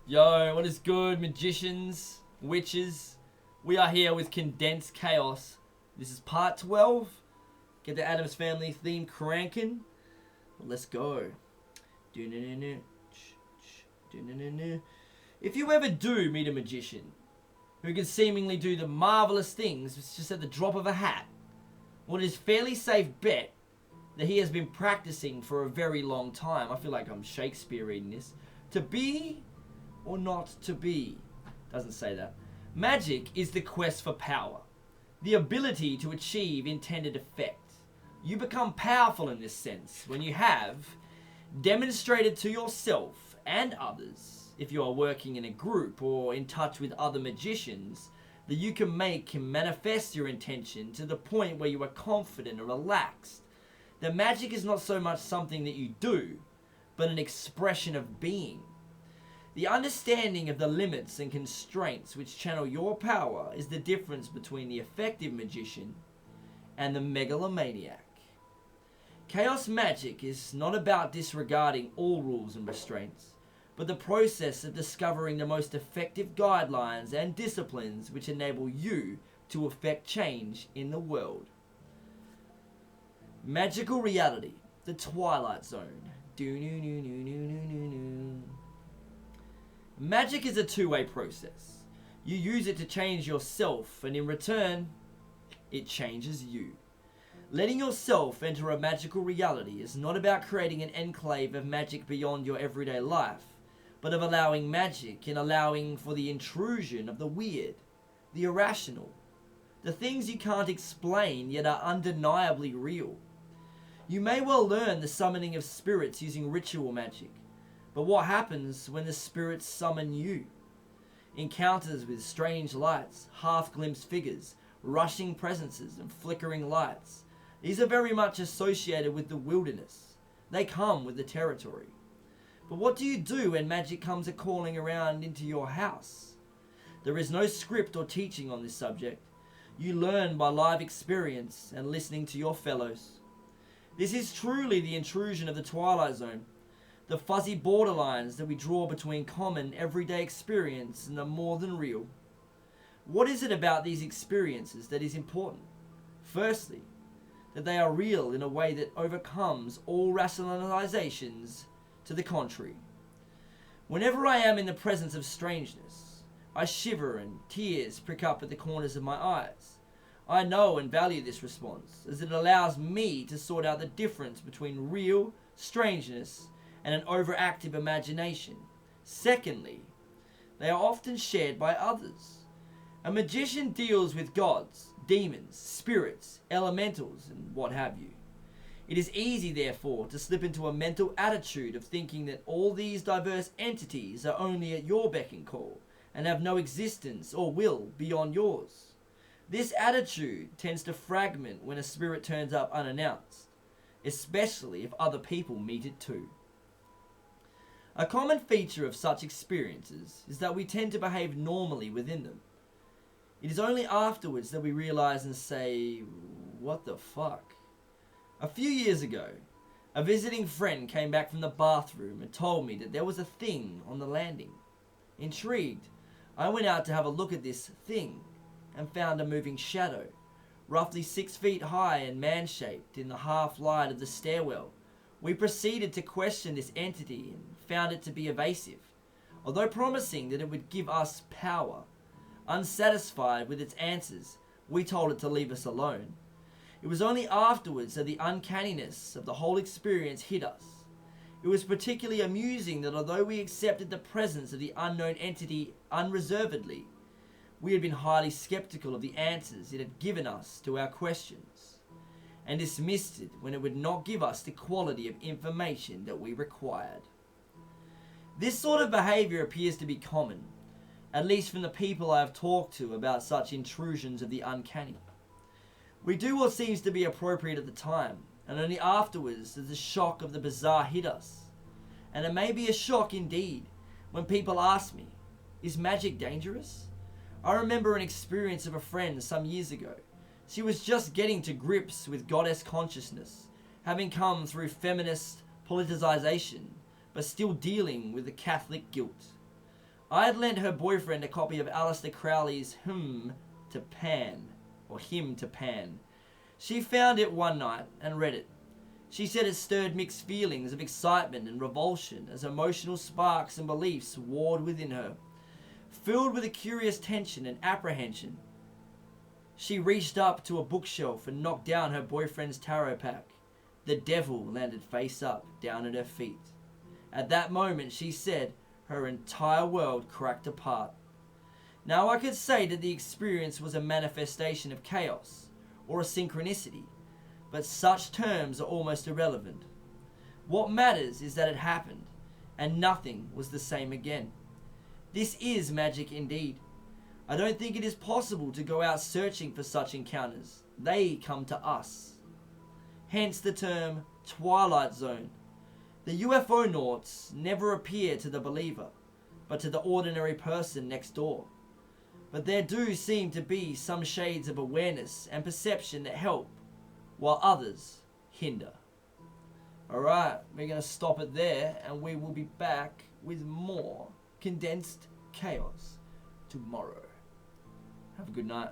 Yo, what is good, magicians, witches? We are here with Condensed Chaos. This is part 12. Get the Addams Family theme cranking. Let's go. If you ever do meet a magician who can seemingly do the marvelous things just at the drop of a hat, well, it is fairly safe bet that he has been practicing for a very long time. I feel like I'm Shakespeare reading this. To be or not to be. Doesn't say that. Magic is the quest for power, the ability to achieve intended effect. You become powerful in this sense when you have demonstrated to yourself and others, if you are working in a group or in touch with other magicians, that you can make and manifest your intention to the point where you are confident and relaxed. That magic is not so much something that you do, but an expression of being. The understanding of the limits and constraints which channel your power is the difference between the effective magician and the megalomaniac. Chaos magic is not about disregarding all rules and restraints, but the process of discovering the most effective guidelines and disciplines which enable you to effect change in the world. Magical reality, the Twilight Zone. Magic is a two-way process. You use it to change yourself, and in return, it changes you. Letting yourself enter a magical reality is not about creating an enclave of magic beyond your everyday life, but of allowing magic and allowing for the intrusion of the weird, the irrational, the things you can't explain yet are undeniably real. You may well learn the summoning of spirits using ritual magic, but what happens when the spirits summon you? Encounters with strange lights, half-glimpsed figures, rushing presences, and flickering lights. These are very much associated with the wilderness. They come with the territory. But what do you do when magic comes a-calling around into your house? There is no script or teaching on this subject. You learn by live experience and listening to your fellows. This is truly the intrusion of the Twilight Zone. The fuzzy borderlines that we draw between common, everyday experience and the more than real. What is it about these experiences that is important? Firstly, that they are real in a way that overcomes all rationalizations to the contrary. Whenever I am in the presence of strangeness, I shiver and tears prick up at the corners of my eyes. I know and value this response, as it allows me to sort out the difference between real strangeness and an overactive imagination. Secondly, they are often shared by others. A magician deals with gods, demons, spirits, elementals, and what have you. It is easy, therefore, to slip into a mental attitude of thinking that all these diverse entities are only at your beck and call, and have no existence or will beyond yours. This attitude tends to fragment when a spirit turns up unannounced, especially if other people meet it too. A common feature of such experiences is that we tend to behave normally within them. It is only afterwards that we realize and say, what the fuck? A few years ago, a visiting friend came back from the bathroom and told me that there was a thing on the landing. Intrigued, I went out to have a look at this thing and found a moving shadow, roughly 6 feet high and man-shaped in the half-light of the stairwell. We proceeded to question this entity and found it to be evasive, although promising that it would give us power. Unsatisfied with its answers, we told it to leave us alone. It was only afterwards that the uncanniness of the whole experience hit us. It was particularly amusing that although we accepted the presence of the unknown entity unreservedly, we had been highly skeptical of the answers it had given us to our questions, and dismissed it when it would not give us the quality of information that we required. This sort of behavior appears to be common, at least from the people I have talked to about such intrusions of the uncanny. We do what seems to be appropriate at the time, and only afterwards does the shock of the bizarre hit us. And it may be a shock indeed when people ask me, is magic dangerous? I remember an experience of a friend some years ago. She was just getting to grips with goddess consciousness, having come through feminist politicization, but still dealing with the Catholic guilt. I had lent her boyfriend a copy of Aleister Crowley's Hymn to Pan. She found it one night and read it. She said it stirred mixed feelings of excitement and revulsion as emotional sparks and beliefs warred within her. Filled with a curious tension and apprehension, she reached up to a bookshelf and knocked down her boyfriend's tarot pack. The devil landed face up down at her feet. At that moment, she said, her entire world cracked apart. Now I could say that the experience was a manifestation of chaos or a synchronicity, but such terms are almost irrelevant. What matters is that it happened, and nothing was the same again. This is magic indeed. I don't think it is possible to go out searching for such encounters. They come to us. Hence the term Twilight Zone. The UFO naughts never appear to the believer, but to the ordinary person next door. But there do seem to be some shades of awareness and perception that help, while others hinder. Alright, we're going to stop it there, and we will be back with more Condensed Chaos tomorrow. Have a good night.